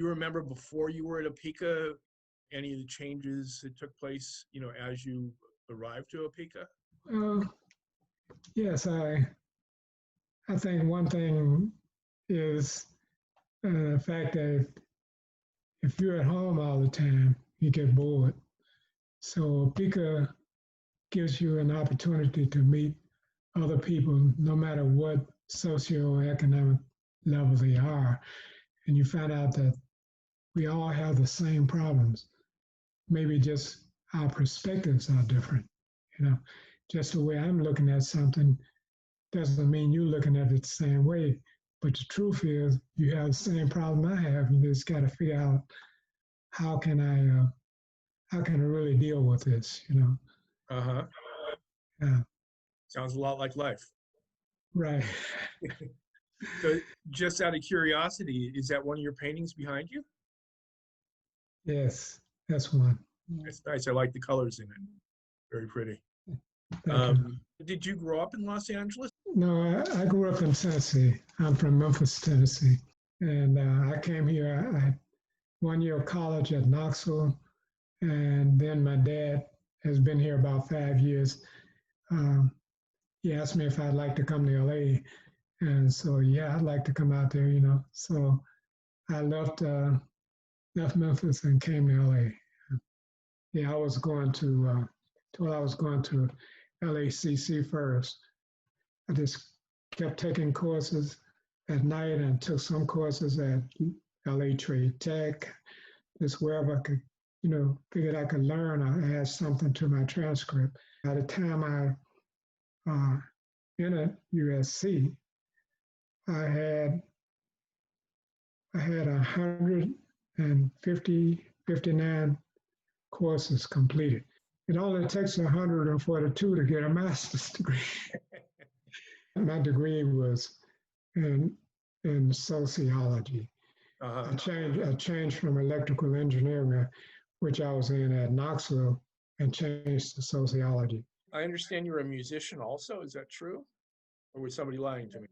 You remember before you were at OPICA, any of the changes that took place, as you arrived to OPICA? Yes, I think one thing is the fact that if you're at home all the time, you get bored. So OPICA gives you an opportunity to meet other people, no matter what socioeconomic level they are. And you find out that we all have the same problems. Maybe just our perspectives are different. Just the way I'm looking at something doesn't mean you're looking at it the same way. But the truth is, you have the same problem I have. You just got to figure out how can I really deal with this. Uh-huh. Yeah. Sounds a lot like life. Right. So just out of curiosity, is that one of your paintings behind you? Yes, that's one. That's nice. I like the colors in it. Very pretty. Did you grow up in Los Angeles? No, I grew up in Tennessee. I'm from Memphis, Tennessee. And I came here, I had 1 year of college at Knoxville. And then my dad has been here about 5 years. He asked me if I'd like to come to LA. And so, yeah, I'd like to come out there, So I left Memphis and came to LA. Yeah, I was going to LACC first. I just kept taking courses at night and took some courses at LA Trade Tech, just wherever I could, figured I could learn or add something to my transcript. By the time I entered USC, I had 159 courses completed. It only takes 142 to get a master's degree. My degree was in sociology. Uh-huh. I changed from electrical engineering, which I was in at Knoxville, and changed to sociology. I understand you're a musician also. Is that true? Or was somebody lying to me?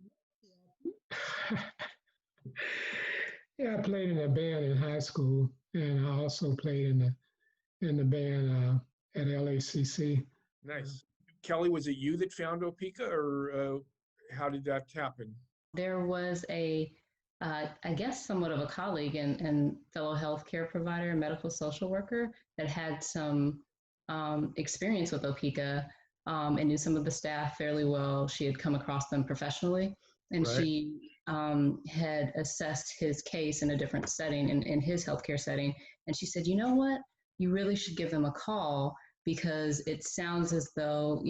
Yeah, I played in a band in high school, and I also played in the band at LACC. Nice. Kelly, was it you that found OPICA, or how did that happen? There was I guess somewhat of a colleague and fellow healthcare provider, medical social worker that had some experience with OPICA and knew some of the staff fairly well. She had come across them professionally, and Right. she had assessed his case in a different setting, in his healthcare setting. And she said, you know what, you really should give them a call, because it sounds as though,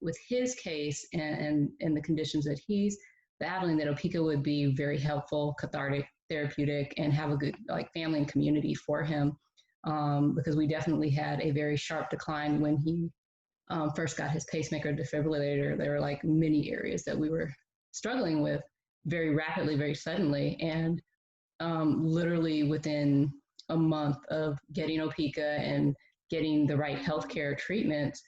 with his case and the conditions that he's battling, that OPICA would be very helpful, cathartic, therapeutic, and have a good family and community for him. Because we definitely had a very sharp decline when he first got his pacemaker defibrillator. There were many areas that we were struggling with very rapidly, very suddenly. And literally within a month of getting OPICA and getting the right healthcare treatments,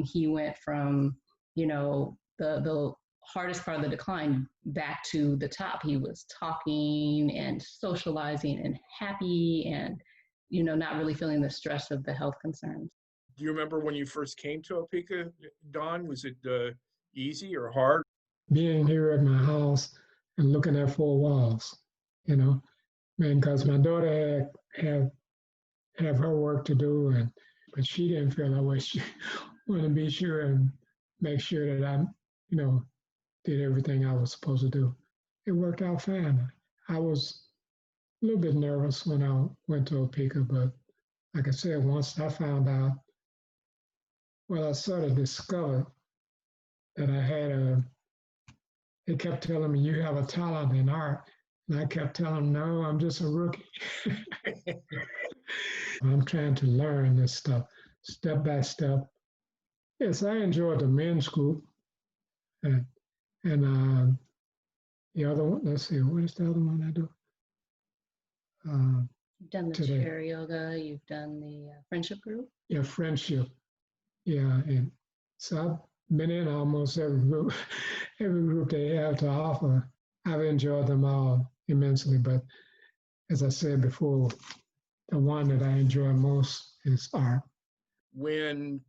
he went from, the hardest part of the decline back to the top. He was talking and socializing and happy and, not really feeling the stress of the health concerns. Do you remember when you first came to OPICA, Don? Was it easy or hard? Being here at my house and looking at four walls, because my daughter had her work to do, but she didn't feel that way. She wanted to be sure and make sure that I, did everything I was supposed to do. It worked out fine. I was a little bit nervous when I went to OPICA, but like I said, once I found out, I sort of discovered that I had they kept telling me, you have a talent in art. And I kept telling them, no, I'm just a rookie. I'm trying to learn this stuff step by step. Yes, I enjoyed the men's group. And the other one, let's see, what is the other one I do? You've done the today. chair yoga, you've done the friendship group? Yeah, friendship. Yeah, and so I've been in almost every group they have to offer. I've enjoyed them all immensely, but as I said before, the one that I enjoy most is art. When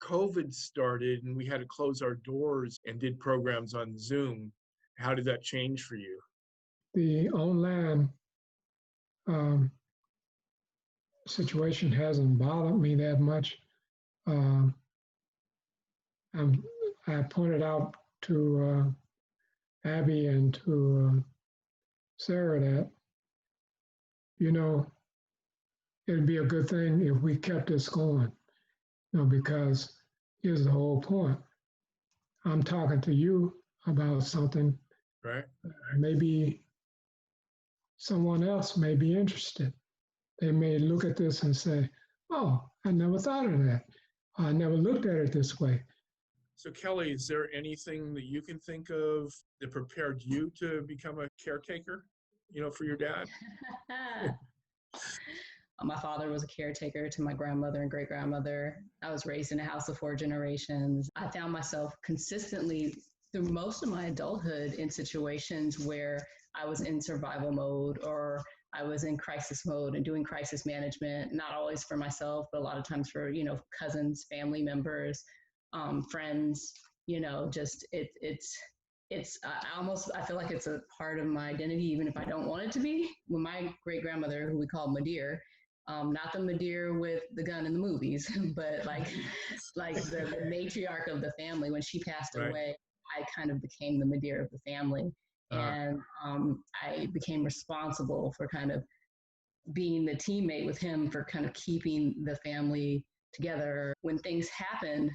COVID started and we had to close our doors and did programs on Zoom, how did that change for you? The online um, situation hasn't bothered me that much. Um, I pointed out to Abby and to Sarah that, you know, it'd be a good thing if we kept this going, because here's the whole point. I'm talking to you about something, Right? maybe someone else may be interested. They may look at this and say, oh, I never thought of that. I never looked at it this way. So Kelly, is there anything that you can think of that prepared you to become a caretaker, for your dad? My father was a caretaker to my grandmother and great grandmother. I was raised in a house of 4 generations. I found myself consistently through most of my adulthood in situations where I was in survival mode or I was in crisis mode and doing crisis management, not always for myself, but a lot of times for, cousins, family members, friends, just I feel like it's a part of my identity, even if I don't want it to be. When my great grandmother, who we call Madeir, not the Madeir with the gun in the movies, but like the matriarch of the family, when she passed Right. away, I kind of became the Madeir of the family. And I became responsible for kind of being the teammate with him for kind of keeping the family together. When things happened,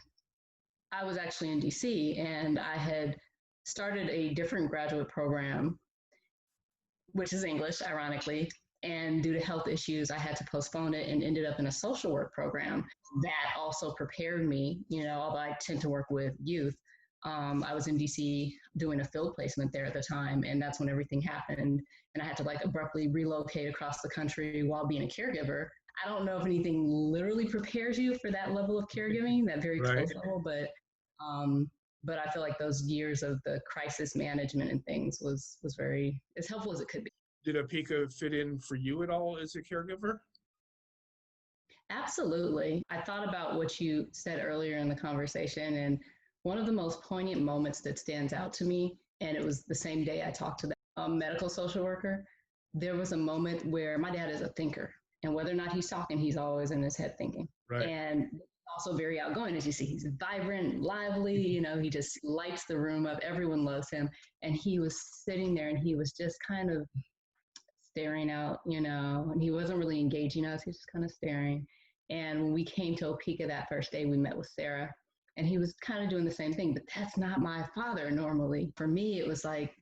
I was actually in DC and I had started a different graduate program, which is English, ironically. And due to health issues, I had to postpone it and ended up in a social work program that also prepared me, although I tend to work with youth. I was in DC doing a field placement there at the time, and that's when everything happened. And I had to abruptly relocate across the country while being a caregiver. I don't know if anything literally prepares you for that level of caregiving, that very Right. close level, but I feel like those years of the crisis management and things was very as helpful as it could be. Did OPICA fit in for you at all as a caregiver? Absolutely. I thought about what you said earlier in the conversation, and one of the most poignant moments that stands out to me, and it was the same day I talked to the medical social worker, there was a moment where my dad is a thinker, and whether or not he's talking, he's always in his head thinking. Right. And also very outgoing, as you see. He's vibrant, lively, he just lights the room up. Everyone loves him. And he was sitting there and he was just kind of staring out, and he wasn't really engaging us. He was just kind of staring. And when we came to OPICA that first day, we met with Sarah, and he was kind of doing the same thing, but that's not my father normally. For me, it was like,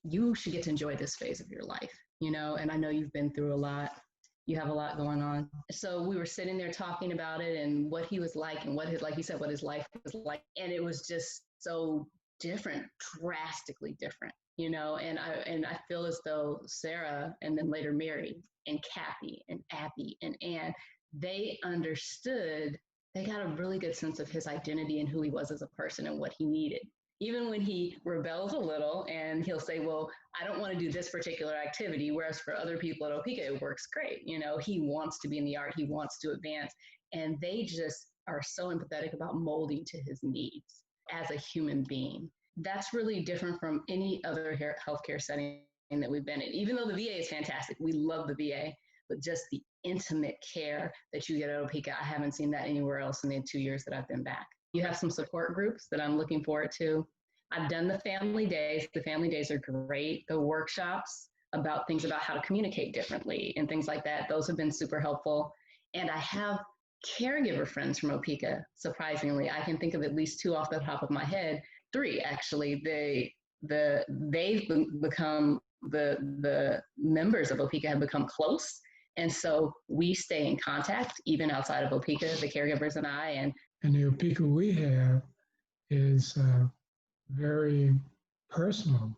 you should get to enjoy this phase of your life, and I know you've been through a lot. You have a lot going on. So we were sitting there talking about it and what he was like and like you said, what his life was like. And it was just so different, drastically different, and I feel as though Sarah and then later Mary and Kathy and Abby and Ann, they understood, they got a really good sense of his identity and who he was as a person and what he needed. Even when he rebels a little and he'll say, well, I don't want to do this particular activity, whereas for other people at OPICA, it works great. He wants to be in the art, he wants to advance, and they just are so empathetic about molding to his needs as a human being. That's really different from any other healthcare setting that we've been in. Even though the VA is fantastic, we love the VA, but just the intimate care that you get at OPICA, I haven't seen that anywhere else in the 2 years that I've been back. You have some support groups that I'm looking forward to. I've done the family days. The family days are great. The workshops about things about how to communicate differently and things like that, those have been super helpful. And I have caregiver friends from OPICA, surprisingly. I can think of at least 2 off the top of my head, 3 actually. They've become, the members of OPICA have become close. And so we stay in contact even outside of OPICA, the caregivers and I. And the OPICA we have is very personal,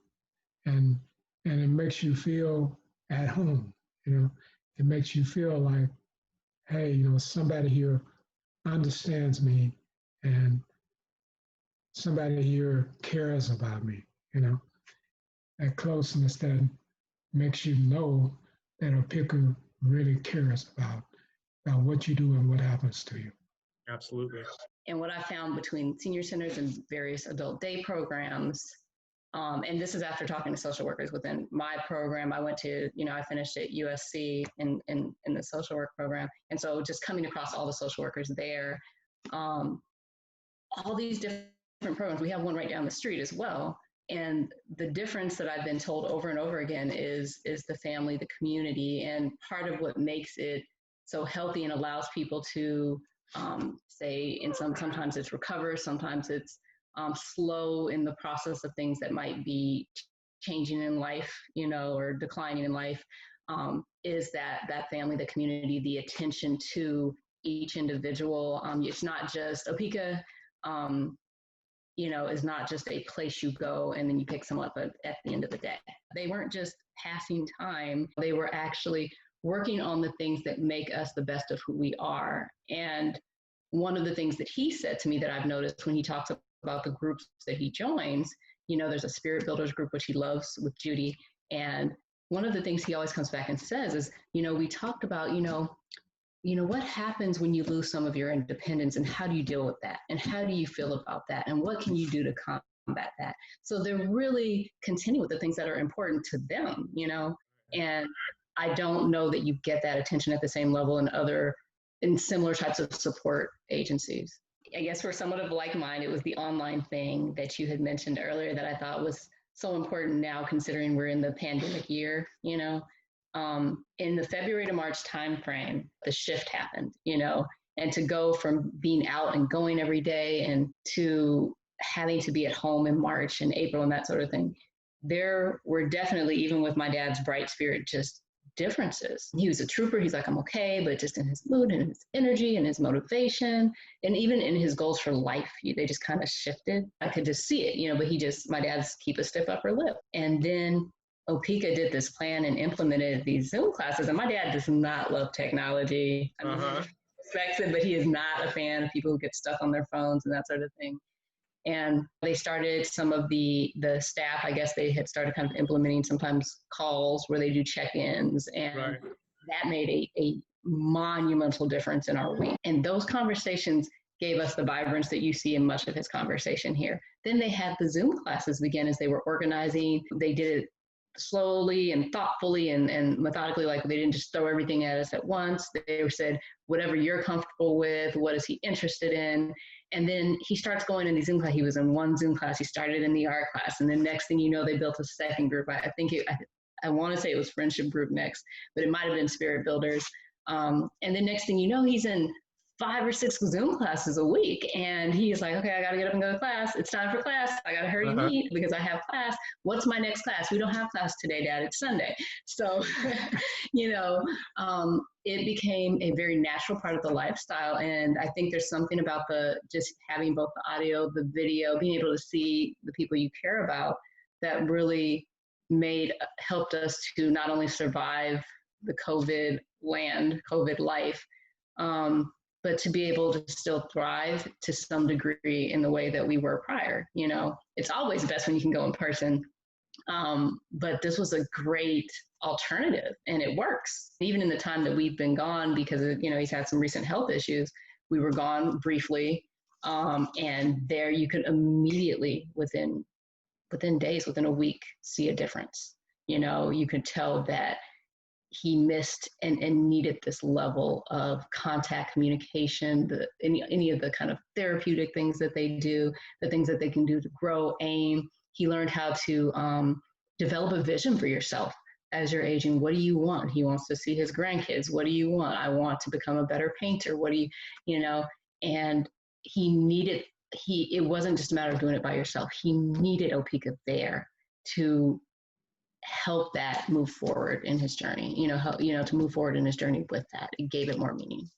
and it makes you feel at home. It makes you feel like, hey, somebody here understands me, and somebody here cares about me. That closeness that makes you know that OPICA really cares about what you do and what happens to you. Absolutely. And what I found between senior centers and various adult day programs, and this is after talking to social workers within my program. I went to, I finished at USC in the social work program. And so just coming across all the social workers there, all these different programs, we have one right down the street as well. And the difference that I've been told over and over again is the family, the community, and part of what makes it so healthy and allows people to say, sometimes it's recover, sometimes it's slow in the process of things that might be changing in life, or declining in life, is that family, the community, the attention to each individual. It's not just OPICA, is not just a place you go and then you pick someone up at the end of the day. They weren't just passing time. They were actually working on the things that make us the best of who we are. And one of the things that he said to me that I've noticed when he talks about the groups that he joins, there's a Spirit Builders group, which he loves, with Judy. And one of the things he always comes back and says is, we talked about, what happens when you lose some of your independence, and how do you deal with that? And how do you feel about that? And what can you do to combat that? So they're really continuing with the things that are important to them, and I don't know that you get that attention at the same level in similar types of support agencies. I guess we're somewhat of like mind. It was the online thing that you had mentioned earlier that I thought was so important now, considering we're in the pandemic year, in the February to March timeframe, the shift happened, and to go from being out and going every day and to having to be at home in March and April and that sort of thing, there were definitely, even with my dad's bright spirit, just differences. He was a trooper. He's like, I'm okay, but just in his mood and his energy and his motivation, and even in his goals for life, they just kind of shifted. I could just see it, but my dad's keep a stiff upper lip. And then OPICA did this plan and implemented these Zoom classes. And my dad does not love technology. I mean, he respects it, but he is not a fan of people who get stuck on their phones and that sort of thing. And they started, some of the staff, I guess they had started kind of implementing sometimes calls where they do check-ins. And that made a monumental difference in our week. And those conversations gave us the vibrance that you see in much of his conversation here. Then they had the Zoom classes begin as they were organizing. They did it slowly and thoughtfully and methodically, like they didn't just throw everything at us at once. They said, whatever you're comfortable with, what is he interested in? And then he starts going in these Zoom class. He was in one Zoom class. He started in the art class. And then next thing you know, they built a second group. I want to say it was friendship group next, but it might have been Spirit Builders. And then next thing you know, he's in 5 or 6 Zoom classes a week. And he's like, okay, I got to get up and go to class. It's time for class. I got to hurry and eat because I have class. What's my next class? We don't have class today, Dad. It's Sunday. So, it became a very natural part of the lifestyle. And I think there's something about just having both the audio, the video, being able to see the people you care about that really helped us to not only survive the COVID life, but to be able to still thrive to some degree in the way that we were prior. It's always best when you can go in person. But this was a great alternative and it works. Even in the time that we've been gone, because he's had some recent health issues, we were gone briefly. And there you could immediately, within days, within a week, see a difference. You could tell that he missed and needed this level of contact communication, any of the kind of therapeutic things that they do, the things that they can do to grow, aim. He learned how to develop a vision for yourself as you're aging. What do you want? He wants to see his grandkids. What do you want? I want to become a better painter. What do you, and it wasn't just a matter of doing it by yourself. He needed OPICA there to help that move forward in his journey, to move forward in his journey with that. It gave it more meaning.